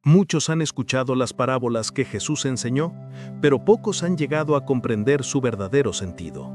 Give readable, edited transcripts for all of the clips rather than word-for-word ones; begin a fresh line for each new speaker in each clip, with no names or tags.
Muchos han escuchado las parábolas que Jesús enseñó, pero pocos han llegado a comprender su verdadero sentido.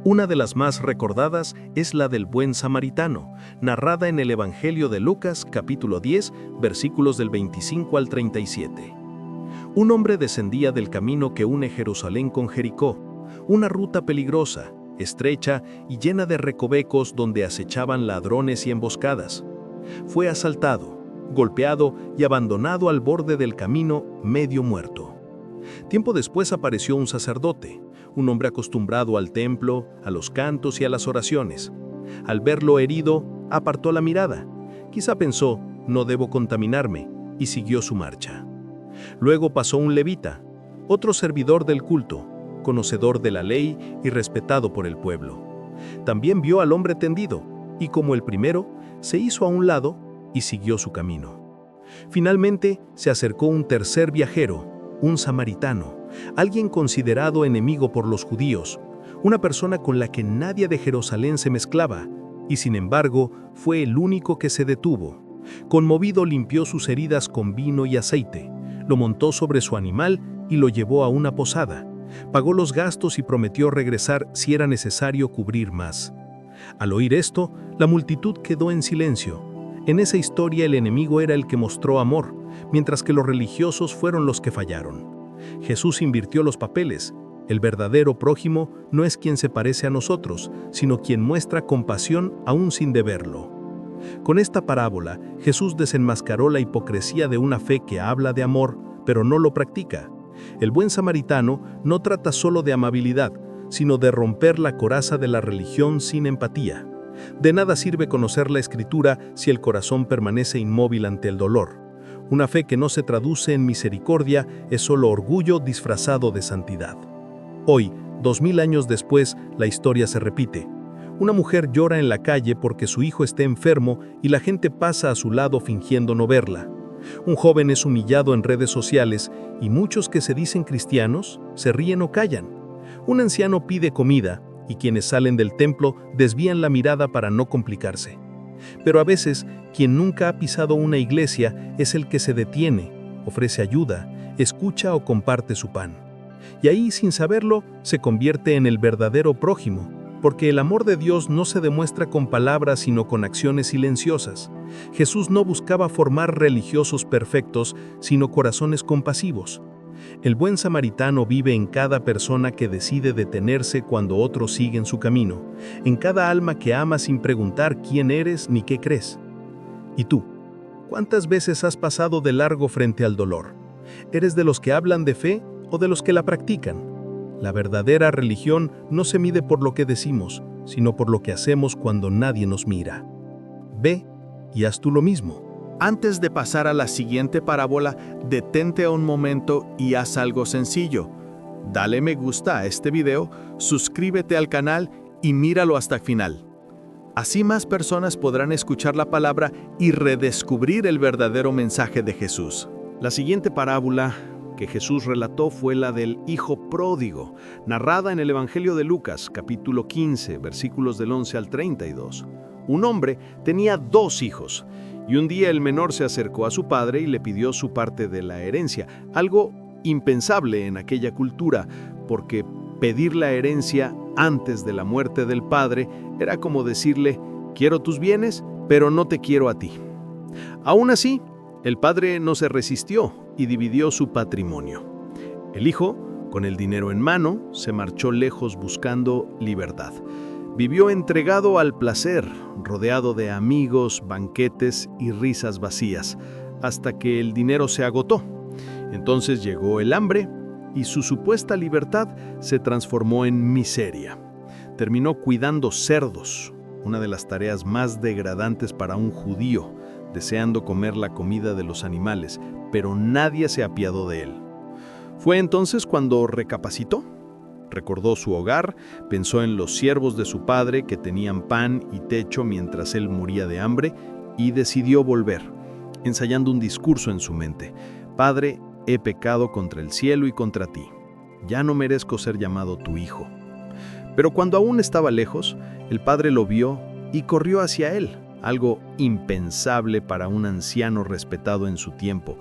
Una de las más recordadas es la del buen samaritano, narrada en el Evangelio de Lucas, capítulo 10, versículos del 25 al 37. Un hombre descendía del camino que une Jerusalén con Jericó, una ruta peligrosa, estrecha y llena de recovecos donde acechaban ladrones y emboscadas. Fue asaltado, golpeado y abandonado al borde del camino, medio muerto. Tiempo después apareció un sacerdote, un hombre acostumbrado al templo, a los cantos y a las oraciones. Al verlo herido, apartó la mirada. Quizá pensó, no debo contaminarme, y siguió su marcha. Luego pasó un levita, otro servidor del culto, conocedor de la ley y respetado por el pueblo. También vio al hombre tendido, y como el primero, se hizo a un lado y siguió su camino. Finalmente, se acercó un tercer viajero, un samaritano, alguien considerado enemigo por los judíos, una persona con la que nadie de Jerusalén se mezclaba, y sin embargo, fue el único que se detuvo. Conmovido, limpió sus heridas con vino y aceite, lo montó sobre su animal y lo llevó a una posada. Pagó los gastos y prometió regresar si era necesario cubrir más. Al oír esto, la multitud quedó en silencio. En esa historia el enemigo era el que mostró amor, mientras que los religiosos fueron los que fallaron. Jesús invirtió los papeles. El verdadero prójimo no es quien se parece a nosotros, sino quien muestra compasión aún sin deberlo. Con esta parábola, Jesús desenmascaró la hipocresía de una fe que habla de amor, pero no lo practica. El buen samaritano no trata solo de amabilidad, sino de romper la coraza de la religión sin empatía. De nada sirve conocer la Escritura si el corazón permanece inmóvil ante el dolor. Una fe que no se traduce en misericordia es solo orgullo disfrazado de santidad. Hoy, 2000 años después, la historia se repite. Una mujer llora en la calle porque su hijo está enfermo y la gente pasa a su lado fingiendo no verla. Un joven es humillado en redes sociales y muchos que se dicen cristianos se ríen o callan. Un anciano pide comida y quienes salen del templo desvían la mirada para no complicarse. Pero a veces, quien nunca ha pisado una iglesia es el que se detiene, ofrece ayuda, escucha o comparte su pan. Y ahí, sin saberlo, se convierte en el verdadero prójimo, porque el amor de Dios no se demuestra con palabras sino con acciones silenciosas. Jesús no buscaba formar religiosos perfectos, sino corazones compasivos. El buen samaritano vive en cada persona que decide detenerse cuando otros siguen su camino, en cada alma que ama sin preguntar quién eres ni qué crees. ¿Y tú? ¿Cuántas veces has pasado de largo frente al dolor? ¿Eres de los que hablan de fe o de los que la practican? La verdadera religión no se mide por lo que decimos, sino por lo que hacemos cuando nadie nos mira. Ve y haz tú lo mismo.
Antes de pasar a la siguiente parábola, detente un momento y haz algo sencillo. Dale me gusta a este video, suscríbete al canal y míralo hasta el final. Así más personas podrán escuchar la palabra y redescubrir el verdadero mensaje de Jesús. La siguiente parábola que Jesús relató fue la del hijo pródigo, narrada en el Evangelio de Lucas, capítulo 15, versículos del 11 al 32. Un hombre tenía 2 hijos, y un día el menor se acercó a su padre y le pidió su parte de la herencia, algo impensable en aquella cultura, porque pedir la herencia antes de la muerte del padre era como decirle, quiero tus bienes, pero no te quiero a ti. Aún así, el padre no se resistió y dividió su patrimonio. El hijo, con el dinero en mano, se marchó lejos buscando libertad. Vivió entregado al placer, rodeado de amigos, banquetes y risas vacías, hasta que el dinero se agotó. Entonces llegó el hambre y su supuesta libertad se transformó en miseria. Terminó cuidando cerdos, una de las tareas más degradantes para un judío, deseando comer la comida de los animales, pero nadie se apiadó de él. Fue entonces cuando recapacitó. Recordó su hogar, pensó en los siervos de su padre que tenían pan y techo mientras él moría de hambre y decidió volver, ensayando un discurso en su mente. Padre, he pecado contra el cielo y contra ti. Ya no merezco ser llamado tu hijo. Pero cuando aún estaba lejos, el padre lo vio y corrió hacia él, algo impensable para un anciano respetado en su tiempo.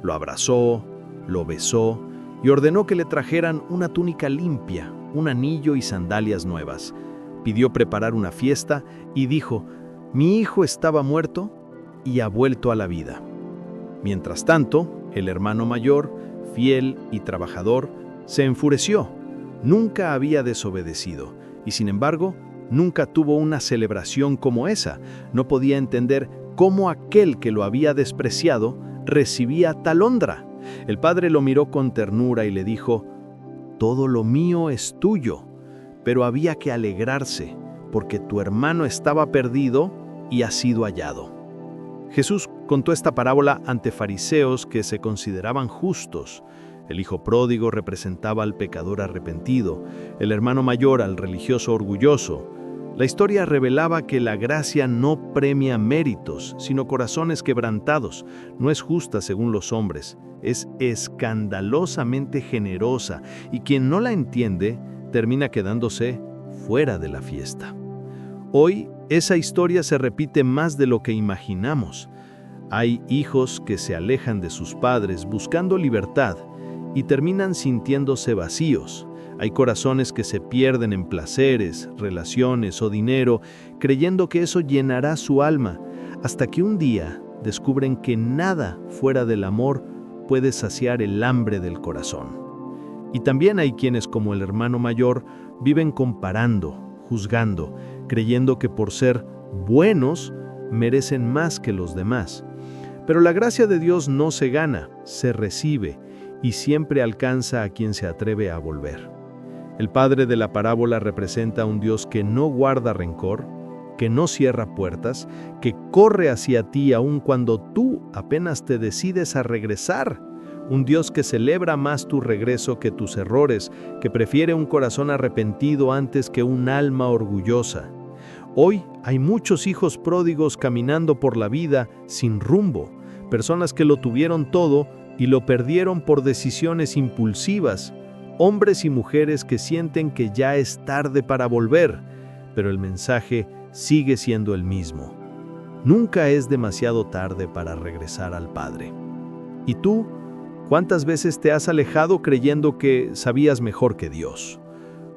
Lo abrazó, lo besó y ordenó que le trajeran una túnica limpia, un anillo y sandalias nuevas. Pidió preparar una fiesta y dijo: «Mi hijo estaba muerto y ha vuelto a la vida». Mientras tanto, el hermano mayor, fiel y trabajador, se enfureció. Nunca había desobedecido y, sin embargo, nunca tuvo una celebración como esa. No podía entender cómo aquel que lo había despreciado recibía tal honra. El padre lo miró con ternura y le dijo: «Todo lo mío es tuyo, pero había que alegrarse, porque tu hermano estaba perdido y ha sido hallado». Jesús contó esta parábola ante fariseos que se consideraban justos. El hijo pródigo representaba al pecador arrepentido, el hermano mayor al religioso orgulloso. La historia revelaba que la gracia no premia méritos, sino corazones quebrantados. No es justa según los hombres, es escandalosamente generosa, y quien no la entiende termina quedándose fuera de la fiesta. Hoy, esa historia se repite más de lo que imaginamos. Hay hijos que se alejan de sus padres buscando libertad y terminan sintiéndose vacíos. Hay corazones que se pierden en placeres, relaciones o dinero, creyendo que eso llenará su alma, hasta que un día descubren que nada fuera del amor puede saciar el hambre del corazón. Y también hay quienes, como el hermano mayor, viven comparando, juzgando, creyendo que por ser buenos merecen más que los demás. Pero la gracia de Dios no se gana, se recibe, y siempre alcanza a quien se atreve a volver. El padre de la parábola representa a un Dios que no guarda rencor, que no cierra puertas, que corre hacia ti aun cuando tú apenas te decides a regresar. Un Dios que celebra más tu regreso que tus errores, que prefiere un corazón arrepentido antes que un alma orgullosa. Hoy hay muchos hijos pródigos caminando por la vida sin rumbo, personas que lo tuvieron todo y lo perdieron por decisiones impulsivas, hombres y mujeres que sienten que ya es tarde para volver, pero el mensaje sigue siendo el mismo. Nunca es demasiado tarde para regresar al Padre. ¿Y tú? ¿Cuántas veces te has alejado creyendo que sabías mejor que Dios?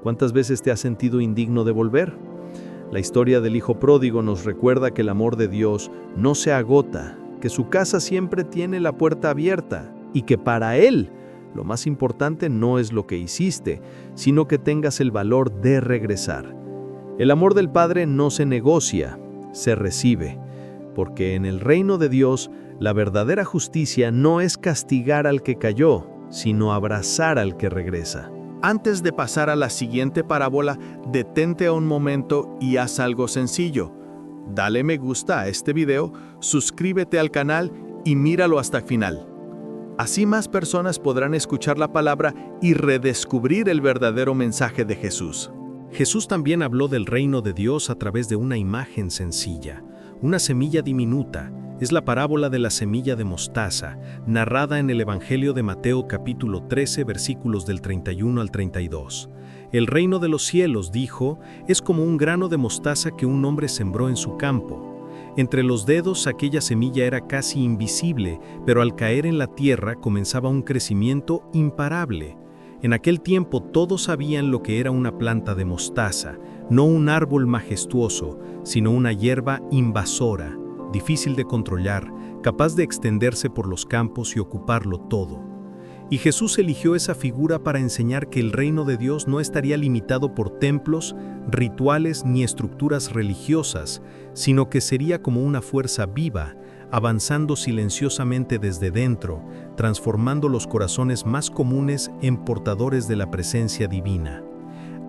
¿Cuántas veces te has sentido indigno de volver? La historia del hijo pródigo nos recuerda que el amor de Dios no se agota, que su casa siempre tiene la puerta abierta y que para Él lo más importante no es lo que hiciste, sino que tengas el valor de regresar. El amor del Padre no se negocia, se recibe, porque en el reino de Dios la verdadera justicia no es castigar al que cayó, sino abrazar al que regresa. Antes de pasar a la siguiente parábola, detente un momento y haz algo sencillo. Dale me gusta a este video, suscríbete al canal y míralo hasta el final. Así más personas podrán escuchar la palabra y redescubrir el verdadero mensaje de Jesús.
Jesús también habló del reino de Dios a través de una imagen sencilla, una semilla diminuta. Es la parábola de la semilla de mostaza, narrada en el Evangelio de Mateo capítulo 13, versículos del 31 al 32. El reino de los cielos, dijo, es como un grano de mostaza que un hombre sembró en su campo. Entre los dedos aquella semilla era casi invisible, pero al caer en la tierra comenzaba un crecimiento imparable. En aquel tiempo todos sabían lo que era una planta de mostaza, no un árbol majestuoso, sino una hierba invasora, difícil de controlar, capaz de extenderse por los campos y ocuparlo todo. Y Jesús eligió esa figura para enseñar que el reino de Dios no estaría limitado por templos, rituales ni estructuras religiosas, sino que sería como una fuerza viva, avanzando silenciosamente desde dentro, transformando los corazones más comunes en portadores de la presencia divina.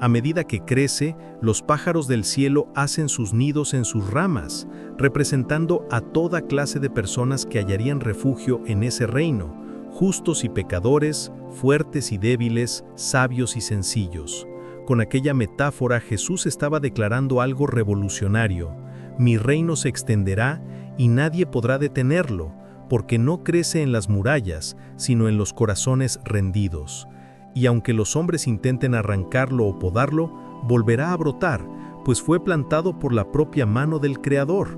A medida que crece, los pájaros del cielo hacen sus nidos en sus ramas, representando a toda clase de personas que hallarían refugio en ese reino, justos y pecadores, fuertes y débiles, sabios y sencillos. Con aquella metáfora Jesús estaba declarando algo revolucionario: mi reino se extenderá y nadie podrá detenerlo, porque no crece en las murallas, sino en los corazones rendidos. Y aunque los hombres intenten arrancarlo o podarlo, volverá a brotar, pues fue plantado por la propia mano del Creador.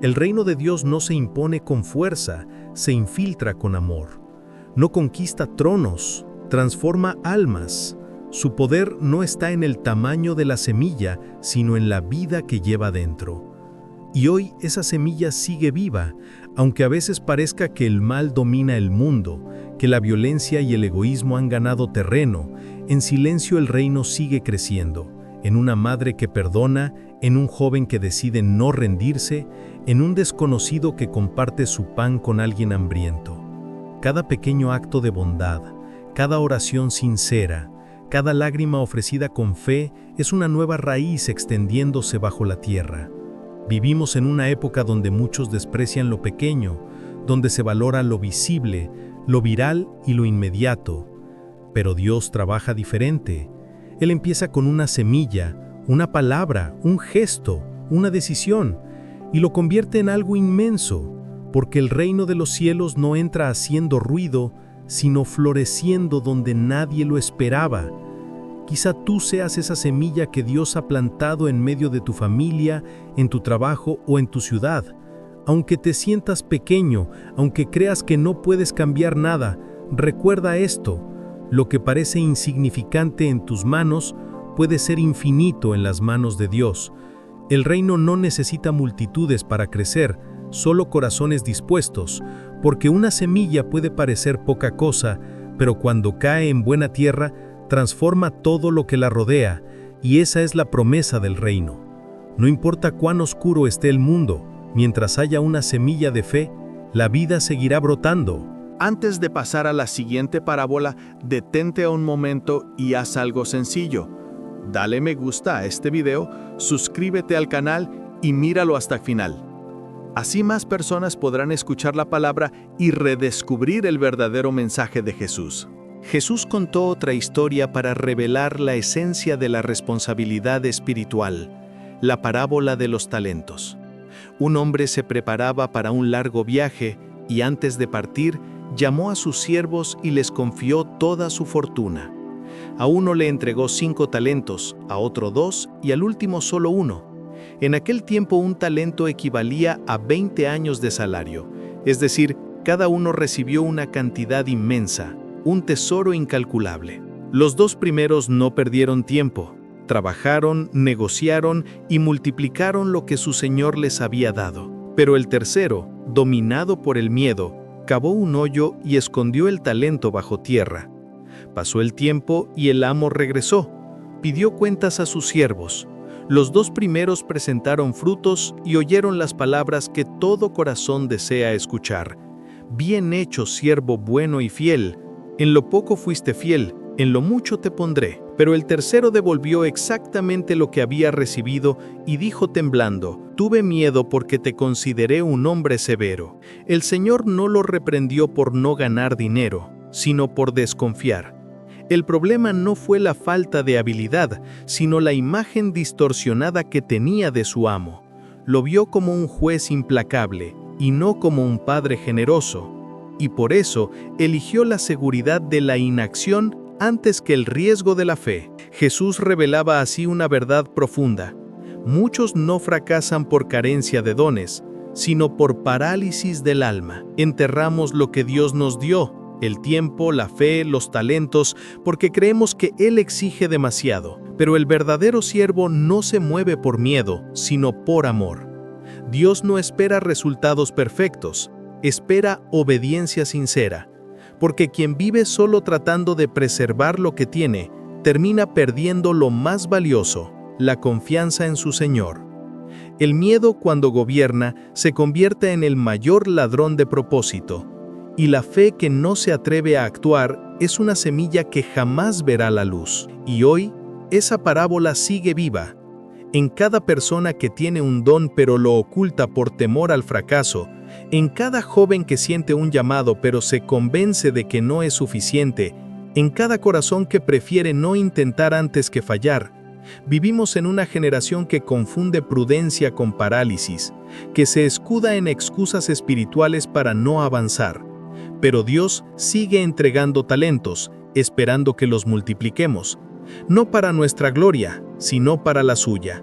El reino de Dios no se impone con fuerza, se infiltra con amor. no conquista tronos, transforma almas. Su poder no está en el tamaño de la semilla, sino en la vida que lleva dentro. Y hoy esa semilla sigue viva, aunque a veces parezca que el mal domina el mundo, que la violencia y el egoísmo han ganado terreno. En silencio el reino sigue creciendo, en una madre que perdona, en un joven que decide no rendirse, en un desconocido que comparte su pan con alguien hambriento. Cada pequeño acto de bondad, cada oración sincera, cada lágrima ofrecida con fe es una nueva raíz extendiéndose bajo la tierra. Vivimos en una época donde muchos desprecian lo pequeño, donde se valora lo visible, lo viral y lo inmediato. Pero Dios trabaja diferente. Él empieza con una semilla, una palabra, un gesto, una decisión, y lo convierte en algo inmenso, porque el reino de los cielos no entra haciendo ruido, sino floreciendo donde nadie lo esperaba. Quizá tú seas esa semilla que Dios ha plantado en medio de tu familia, en tu trabajo o en tu ciudad. Aunque te sientas pequeño, aunque creas que no puedes cambiar nada, recuerda esto: lo que parece insignificante en tus manos puede ser infinito en las manos de Dios. El reino no necesita multitudes para crecer, solo corazones dispuestos, porque una semilla puede parecer poca cosa, pero cuando cae en buena tierra, transforma todo lo que la rodea, y esa es la promesa del reino. No importa cuán oscuro esté el mundo, mientras haya una semilla de fe, la vida seguirá brotando.
Antes de pasar a la siguiente parábola, detente un momento y haz algo sencillo. Dale me gusta a este video, suscríbete al canal y míralo hasta el final. Así más personas podrán escuchar la palabra y redescubrir el verdadero mensaje de Jesús.
Jesús contó otra historia para revelar la esencia de la responsabilidad espiritual, la parábola de los talentos. Un hombre se preparaba para un largo viaje y antes de partir, llamó a sus siervos y les confió toda su fortuna. A uno le entregó 5 talentos, a otro 2 y al último solo 1. En aquel tiempo un talento equivalía a 20 años de salario, es decir, cada uno recibió una cantidad inmensa, un tesoro incalculable. Los 2 primeros no perdieron tiempo, trabajaron, negociaron y multiplicaron lo que su señor les había dado. Pero el tercero, dominado por el miedo, cavó un hoyo y escondió el talento bajo tierra. Pasó el tiempo y el amo regresó. Pidió cuentas a sus siervos. Los 2 primeros presentaron frutos y oyeron las palabras que todo corazón desea escuchar. Bien hecho, siervo bueno y fiel. En lo poco fuiste fiel, en lo mucho te pondré. Pero el tercero devolvió exactamente lo que había recibido y dijo temblando: tuve miedo porque te consideré un hombre severo. El Señor no lo reprendió por no ganar dinero, sino por desconfiar. El problema no fue la falta de habilidad, sino la imagen distorsionada que tenía de su amo. Lo vio como un juez implacable y no como un padre generoso. Y por eso eligió la seguridad de la inacción antes que el riesgo de la fe. Jesús revelaba así una verdad profunda. Muchos no fracasan por carencia de dones, sino por parálisis del alma. Enterramos lo que Dios nos dio, el tiempo, la fe, los talentos, porque creemos que Él exige demasiado. Pero el verdadero siervo no se mueve por miedo, sino por amor. Dios no espera resultados perfectos, espera obediencia sincera. Porque quien vive solo tratando de preservar lo que tiene, termina perdiendo lo más valioso, la confianza en su Señor. El miedo, cuando gobierna, se convierte en el mayor ladrón de propósito, y la fe que no se atreve a actuar es una semilla que jamás verá la luz. Y hoy, esa parábola sigue viva. En cada persona que tiene un don pero lo oculta por temor al fracaso, en cada joven que siente un llamado pero se convence de que no es suficiente, en cada corazón que prefiere no intentar antes que fallar. Vivimos en una generación que confunde prudencia con parálisis, que se escuda en excusas espirituales para no avanzar. Pero Dios sigue entregando talentos, esperando que los multipliquemos, no para nuestra gloria, sino para la suya.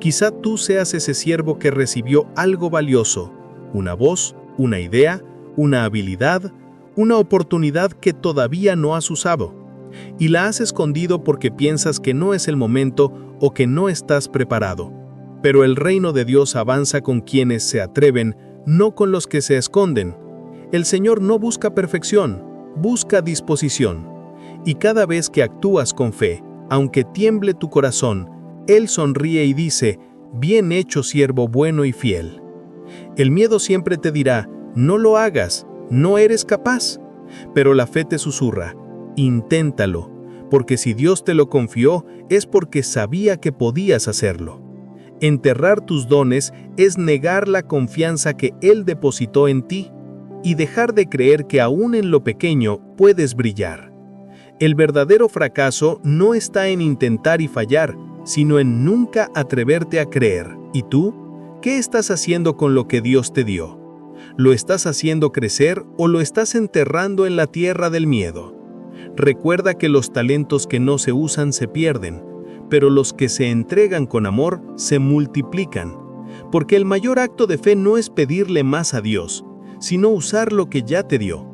Quizá tú seas ese siervo que recibió algo valioso, una voz, una idea, una habilidad, una oportunidad que todavía no has usado, y la has escondido porque piensas que no es el momento o que no estás preparado. Pero el reino de Dios avanza con quienes se atreven, no con los que se esconden. El Señor no busca perfección, busca disposición. Y cada vez que actúas con fe, aunque tiemble tu corazón, Él sonríe y dice: «Bien hecho, siervo bueno y fiel». El miedo siempre te dirá: «No lo hagas, no eres capaz». Pero la fe te susurra: «Inténtalo, porque si Dios te lo confió, es porque sabía que podías hacerlo». Enterrar tus dones es negar la confianza que Él depositó en ti y dejar de creer que aún en lo pequeño puedes brillar. El verdadero fracaso no está en intentar y fallar, sino en nunca atreverte a creer. ¿Y tú? ¿Qué estás haciendo con lo que Dios te dio? ¿Lo estás haciendo crecer o lo estás enterrando en la tierra del miedo? Recuerda que los talentos que no se usan se pierden, pero los que se entregan con amor se multiplican, porque el mayor acto de fe no es pedirle más a Dios, sino usar lo que ya te dio.